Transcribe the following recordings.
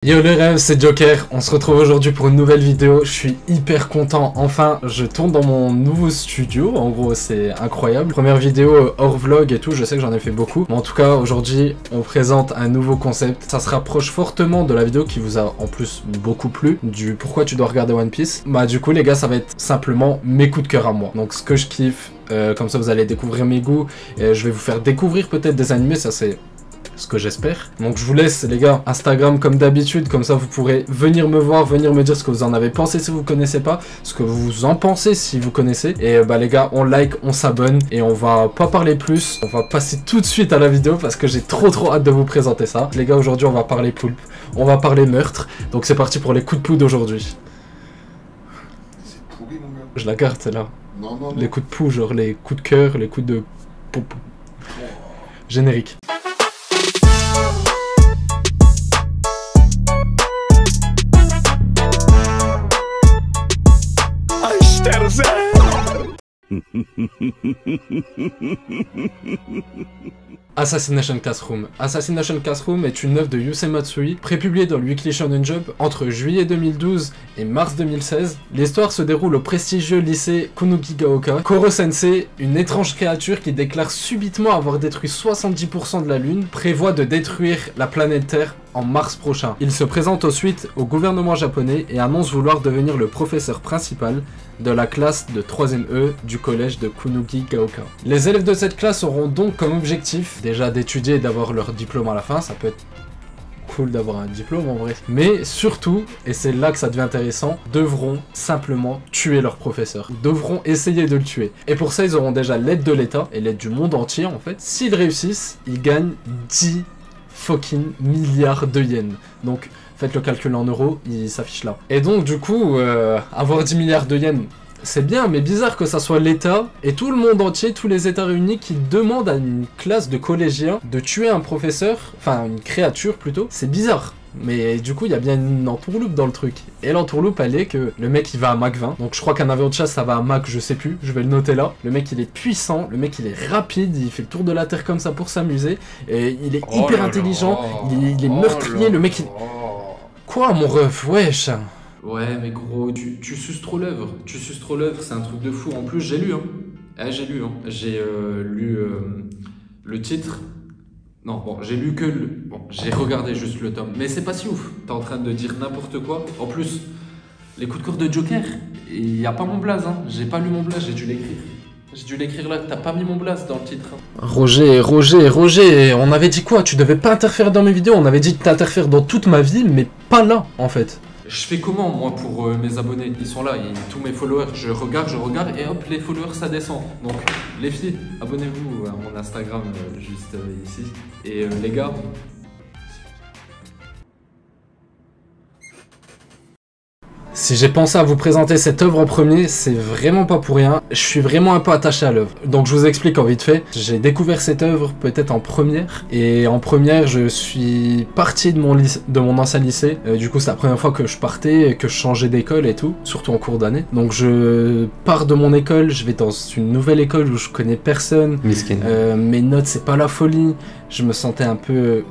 Yo les rêves, c'est Joker, on se retrouve aujourd'hui pour une nouvelle vidéo, je suis hyper content, enfin je tourne dans mon nouveau studio, en gros c'est incroyable. Première vidéo hors vlog et tout, je sais que j'en ai fait beaucoup, mais en tout cas aujourd'hui on présente un nouveau concept. Ça se rapproche fortement de la vidéo qui vous a en plus beaucoup plu, du pourquoi tu dois regarder One Piece. Bah du coup les gars, ça va être simplement mes coups de cœur à moi, donc ce que je kiffe, comme ça vous allez découvrir mes goûts, et je vais vous faire découvrir peut-être des animés, ça c'est ce que j'espère. Donc je vous laisse les gars, Instagram comme d'habitude, comme ça vous pourrez venir me voir, venir me dire ce que vous en avez pensé si vous connaissez pas, ce que vous en pensez si vous connaissez. Et bah les gars, on like, on s'abonne et on va pas parler plus, on va passer tout de suite à la vidéo parce que j'ai trop hâte de vous présenter ça. Les gars, aujourd'hui on va parler poulpe, on va parler meurtre, donc c'est parti pour les coups de poux d'aujourd'hui. C'est pourri mon gars. Je la garde celle-là. Non, non, non. Les coups de poux, genre les coups de cœur, les coups de pou. Générique. Assassination Classroom. Assassination Classroom est une œuvre de Yusei Matsui, prépubliée dans le Weekly Shonen Jump entre juillet 2012 et mars 2016. L'histoire se déroule au prestigieux lycée Kunugigaoka. Koro Sensei, une étrange créature qui déclare subitement avoir détruit 70% de la Lune, prévoit de détruire la planète Terre en mars prochain. Il se présente ensuite au gouvernement japonais et annonce vouloir devenir le professeur principal de la classe de 3ème E du collège de Kunugigaoka. Les élèves de cette classe auront donc comme objectif déjà d'étudier et d'avoir leur diplôme à la fin, ça peut être cool d'avoir un diplôme en vrai, mais surtout, et c'est là que ça devient intéressant, devront simplement tuer leur professeur, devront essayer de le tuer. Et pour ça, ils auront déjà l'aide de l'État et l'aide du monde entier en fait. S'ils réussissent, ils gagnent 10 fucking milliards de yens. Donc faites le calcul en euros, il s'affiche là. Et donc du coup, avoir 10 milliards de yens, c'est bien, mais bizarre que ça soit l'État et tout le monde entier, tous les États réunis qui demandent à une classe de collégiens de tuer un professeur, enfin une créature plutôt, c'est bizarre. Mais du coup, il y a bien une entourloupe dans le truc. Et l'entourloupe, elle est que le mec, il va à Mach 20. Donc je crois qu'un avion de chasse, ça va à Mach, je sais plus, je vais le noter là. Le mec, il est puissant, le mec, il est rapide, il fait le tour de la Terre comme ça pour s'amuser. Et il est hyper intelligent, il est meurtrier, le mec, il... Quoi, mon ref, wesh. Ouais, mais gros, tu suces trop l'œuvre. Tu suces trop l'œuvre, c'est un truc de fou. En plus, j'ai lu, hein. J'ai lu, hein. J'ai lu le titre. Non, bon, j'ai lu que le... Bon, j'ai regardé juste le tome. Mais c'est pas si ouf. T'es en train de dire n'importe quoi. En plus, les coups de cœur de Joker, il n'y a pas mon blaze, hein. J'ai pas lu mon blaze, j'ai dû l'écrire. J'ai dû l'écrire là, t'as pas mis mon blaze dans le titre. Hein. Roger, on avait dit quoi? Tu devais pas interférer dans mes vidéos, on avait dit de t'interférer dans toute ma vie, mais pas là, en fait. Je fais comment, moi, pour mes abonnés? Ils sont là, tous mes followers, je regarde, et hop, les followers, ça descend. Donc, les filles, abonnez-vous à mon Instagram, juste ici. Et les gars... Si j'ai pensé à vous présenter cette œuvre en premier, c'est vraiment pas pour rien. Je suis vraiment un peu attaché à l'œuvre. Donc je vous explique en vite fait. J'ai découvert cette œuvre peut-être en première. Et en première, je suis parti de mon ancien lycée. Du coup, c'est la première fois que je partais, que je changeais d'école et tout. Surtout en cours d'année. Donc je pars de mon école, je vais dans une nouvelle école où je connais personne. Mes notes, c'est pas la folie. Je me sentais un peu...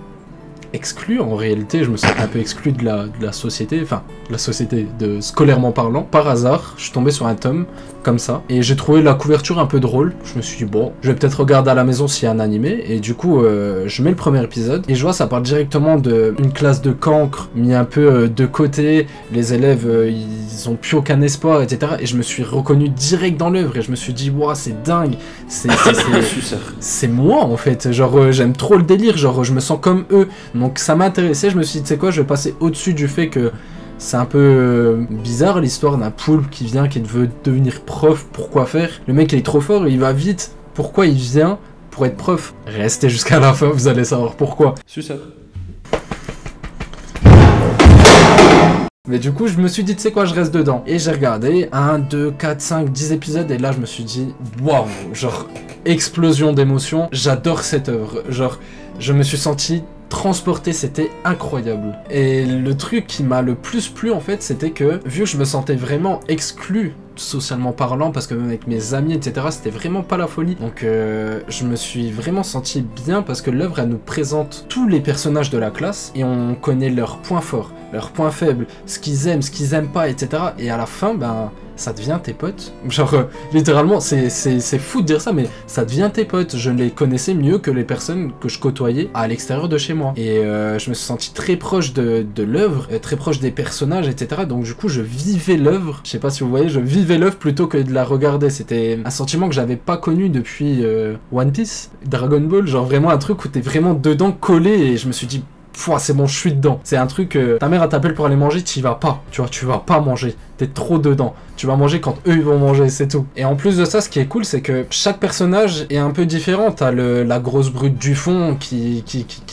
exclu en réalité, je me sentais un peu exclu de la société, enfin de la société de scolairement parlant. Par hasard, je suis tombé sur un tome comme ça et j'ai trouvé la couverture un peu drôle. Je me suis dit bon, je vais peut-être regarder à la maison s'il y a un animé et du coup je mets le premier épisode et je vois ça part directement d'une classe de cancre mis un peu de côté. Les élèves ils ont plus aucun espoir, etc. Et je me suis reconnu direct dans l'œuvre et je me suis dit waouh, c'est dingue, c'est moi en fait, genre j'aime trop le délire, genre je me sens comme eux. Donc ça m'a intéressé, je me suis dit, tu sais quoi, je vais passer au-dessus du fait que c'est un peu bizarre l'histoire d'un poulpe qui vient, qui veut devenir prof, pourquoi faire? Le mec il est trop fort, il va vite, pourquoi il vient pour être prof? Restez jusqu'à la fin, vous allez savoir pourquoi. Suceur. Mais du coup, je me suis dit, tu sais quoi, je reste dedans. Et j'ai regardé 1, 2, 4, 5, 10 épisodes. Et là, je me suis dit, waouh, genre, explosion d'émotions. J'adore cette œuvre. Genre, je me suis senti transporté, c'était incroyable. Et le truc qui m'a le plus plu, en fait, c'était que, vu que je me sentais vraiment exclu socialement parlant, parce que même avec mes amis, etc., c'était vraiment pas la folie. Donc je me suis vraiment senti bien, parce que l'œuvre, elle nous présente tous les personnages de la classe, et on connaît leurs points forts, leurs points faibles, ce qu'ils aiment pas, etc. Et à la fin, ben, ça devient tes potes. Genre, littéralement, c'est fou de dire ça, mais ça devient tes potes. Je les connaissais mieux que les personnes que je côtoyais à l'extérieur de chez moi. Et je me suis senti très proche de l'œuvre, très proche des personnages, etc. Donc du coup, je vivais l'œuvre. Je sais pas si vous voyez, je vivais l'œuvre plutôt que de la regarder. C'était un sentiment que j'avais pas connu depuis One Piece, Dragon Ball. Genre vraiment un truc où t'es vraiment dedans collé, et je me suis dit, c'est bon, je suis dedans. C'est un truc, ta mère t'appelle pour aller manger, t'y vas pas. Tu vois, tu vas pas manger. T'es trop dedans. Tu vas manger quand eux ils vont manger, c'est tout. Et en plus de ça, ce qui est cool, c'est que chaque personnage est un peu différent. T'as la grosse brute du fond qui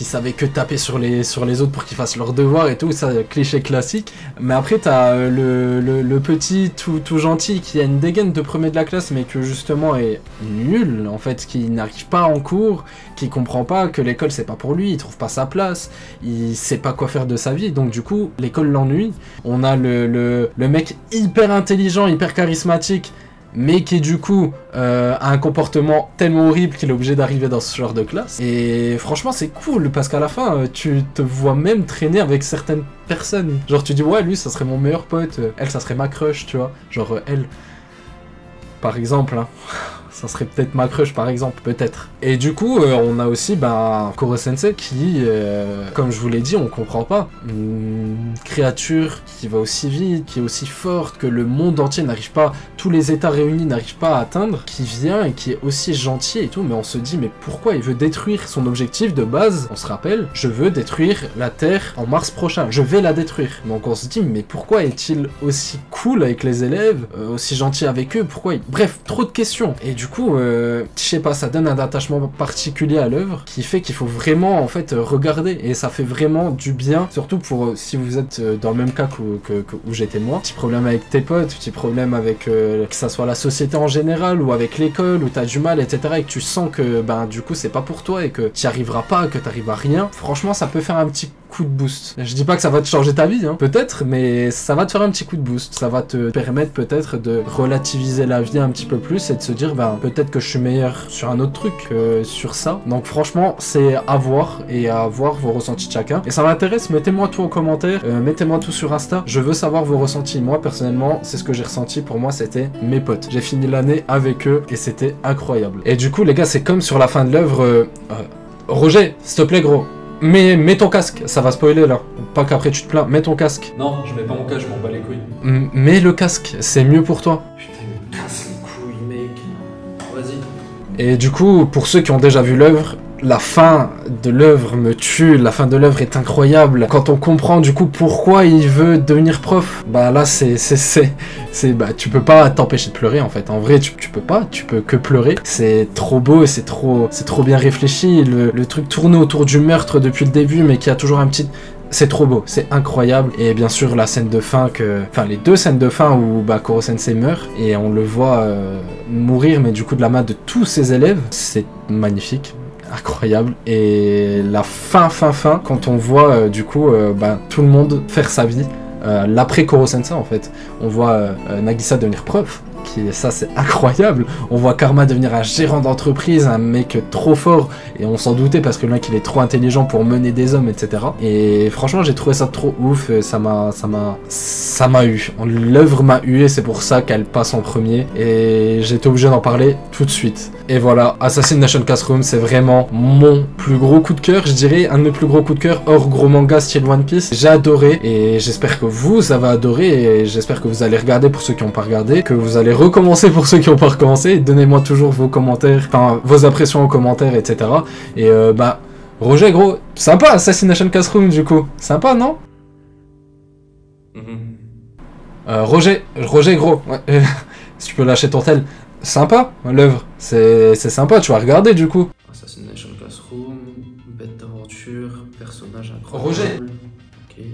savait que taper sur les autres pour qu'ils fassent leurs devoirs et tout, ça, cliché classique. Mais après, t'as le petit tout gentil qui a une dégaine de premier de la classe, mais que justement est nul, en fait, qui n'arrive pas en cours, qui comprend pas que l'école c'est pas pour lui, il trouve pas sa place, il sait pas quoi faire de sa vie, donc du coup, l'école l'ennuie. On a le mec hyper intelligent, hyper charismatique, mais qui du coup a un comportement tellement horrible qu'il est obligé d'arriver dans ce genre de classe. Et franchement c'est cool, parce qu'à la fin tu te vois même traîner avec certaines personnes. Genre tu dis ouais, lui ça serait mon meilleur pote, elle ça serait ma crush, tu vois. Genre elle, par exemple, hein. Ça serait peut-être ma crush par exemple, peut-être. Et du coup, on a aussi Koro Sensei qui, comme je vous l'ai dit, on comprend pas. Une créature qui va aussi vite, qui est aussi forte, que le monde entier n'arrive pas, tous les états réunis n'arrivent pas à atteindre, qui vient et qui est aussi gentil et tout, mais on se dit, mais pourquoi il veut détruire son objectif de base? On se rappelle, je veux détruire la Terre en mars prochain, je vais la détruire. Donc on se dit, mais pourquoi est-il aussi cool avec les élèves, aussi gentil avec eux, pourquoi il... Bref, trop de questions. Et du coup, je sais pas, ça donne un attachement particulier à l'œuvre qui fait qu'il faut vraiment en fait regarder, et ça fait vraiment du bien, surtout pour si vous êtes dans le même cas où j'étais moi. Petit problème avec tes potes, petit problème avec que ça soit la société en général ou avec l'école où t'as du mal, etc. et que tu sens que du coup c'est pas pour toi et que t'y arriveras pas, que t'arrives à rien. Franchement, ça peut faire un petit coup de boost. Je dis pas que ça va te changer ta vie, hein, peut-être, mais ça va te faire un petit coup de boost. Ça va te permettre peut-être de relativiser la vie un petit peu plus et de se dire peut-être que je suis meilleur sur un autre truc que sur ça. Donc franchement, c'est à voir et à voir vos ressentis de chacun. Et ça m'intéresse, mettez-moi tout en commentaire, mettez-moi tout sur Insta. Je veux savoir vos ressentis. Moi personnellement, c'est ce que j'ai ressenti. Pour moi, c'était mes potes. J'ai fini l'année avec eux et c'était incroyable. Et du coup, les gars, c'est comme sur la fin de l'œuvre. Roger, s'il te plaît, gros. Mais mets ton casque, ça va spoiler là. Pas qu'après tu te plains, mets ton casque. Non, je mets pas mon casque, je m'en bats les couilles. Mets le casque, c'est mieux pour toi. Putain, il me casse les couilles, mec. Vas-y. Et du coup, pour ceux qui ont déjà vu l'œuvre, la fin de l'œuvre me tue, la fin de l'œuvre est incroyable. Quand on comprend du coup pourquoi il veut devenir prof, là tu peux pas t'empêcher de pleurer en fait. En vrai, tu peux pas, tu peux que pleurer. C'est trop beau et c'est trop bien réfléchi. Le truc tourné autour du meurtre depuis le début, mais qui a toujours un petit... C'est trop beau, c'est incroyable. Et bien sûr la scène de fin les deux scènes de fin où Koro Sensei meurt et on le voit mourir, mais du coup de la main de tous ses élèves, c'est magnifique. Incroyable. Et la fin, quand on voit du coup tout le monde faire sa vie, l'après Koro Sensei en fait, on voit Nagisa devenir prof, ça c'est incroyable. On voit Karma devenir un gérant d'entreprise, un mec trop fort, et on s'en doutait parce que le mec il est trop intelligent pour mener des hommes, etc. Et franchement j'ai trouvé ça trop ouf, ça m'a eu. L'œuvre m'a eu et c'est pour ça qu'elle passe en premier et j'étais obligé d'en parler tout de suite. Et voilà, Assassination Classroom, c'est vraiment mon plus gros coup de cœur, je dirais un de mes plus gros coups de cœur hors gros manga style One Piece. J'ai adoré et j'espère que vous avez adoré et j'espère que vous allez regarder pour ceux qui n'ont pas regardé, que vous allez recommencer pour ceux qui n'ont pas recommencé. Donnez-moi toujours vos commentaires, enfin vos impressions en commentaire, etc. Et Roger, gros, sympa Assassination Classroom du coup, sympa non? Roger, gros, ouais. Si tu peux lâcher ton tel. Sympa, l'œuvre, c'est sympa, tu vas regarder du coup. Assassination Classroom, bête d'aventure, personnage incroyable. Roger. Ok,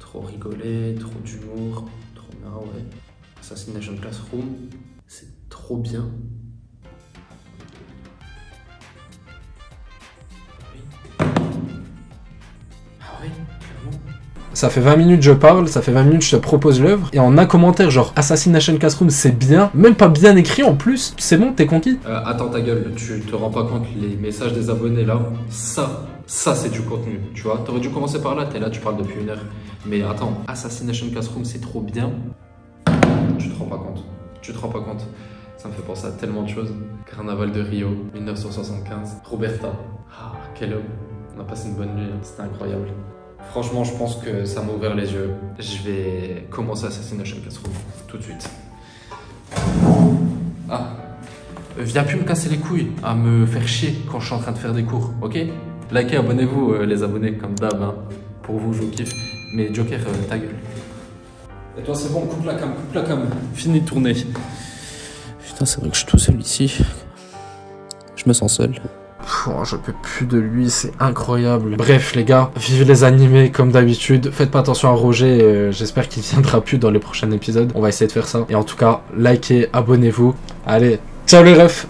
trop rigolé, trop d'humour, trop... Ah ouais. Assassination Classroom, c'est trop bien. Oui. Ah ouais, clairement. Ça fait 20 minutes je parle, ça fait 20 minutes je te propose l'œuvre, et en un commentaire genre Assassination Classroom c'est bien, même pas bien écrit en plus, c'est bon, t'es conquis. Attends ta gueule, tu te rends pas compte, les messages des abonnés là, ça c'est du contenu, tu vois. T'aurais dû commencer par là, t'es là, tu parles depuis 1 heure. Mais attends, Assassination Classroom c'est trop bien. Tu te rends pas compte, tu te rends pas compte. Ça me fait penser à tellement de choses. Carnaval de Rio, 1975. Roberta. Ah, quel homme. On a passé une bonne nuit, hein. C'était incroyable. Franchement, je pense que ça m'a ouvert les yeux. Je vais commencer Assassination Classroom tout de suite. Ah. Viens plus me casser les couilles à me faire chier quand je suis en train de faire des cours, ok? Likez, abonnez-vous les abonnés comme d'hab, hein. Pour vous, je vous kiffe. Mais Joker, ta gueule. Et toi, c'est bon, coupe la cam. Fini de tourner. Putain, c'est vrai que je suis tout seul ici. Je me sens seul. Oh, je peux plus de lui, c'est incroyable. Bref les gars, vivez les animés comme d'habitude. Faites pas attention à Roger, j'espère qu'il viendra plus dans les prochains épisodes. On va essayer de faire ça. Et en tout cas, likez, abonnez-vous. Allez, ciao les refs.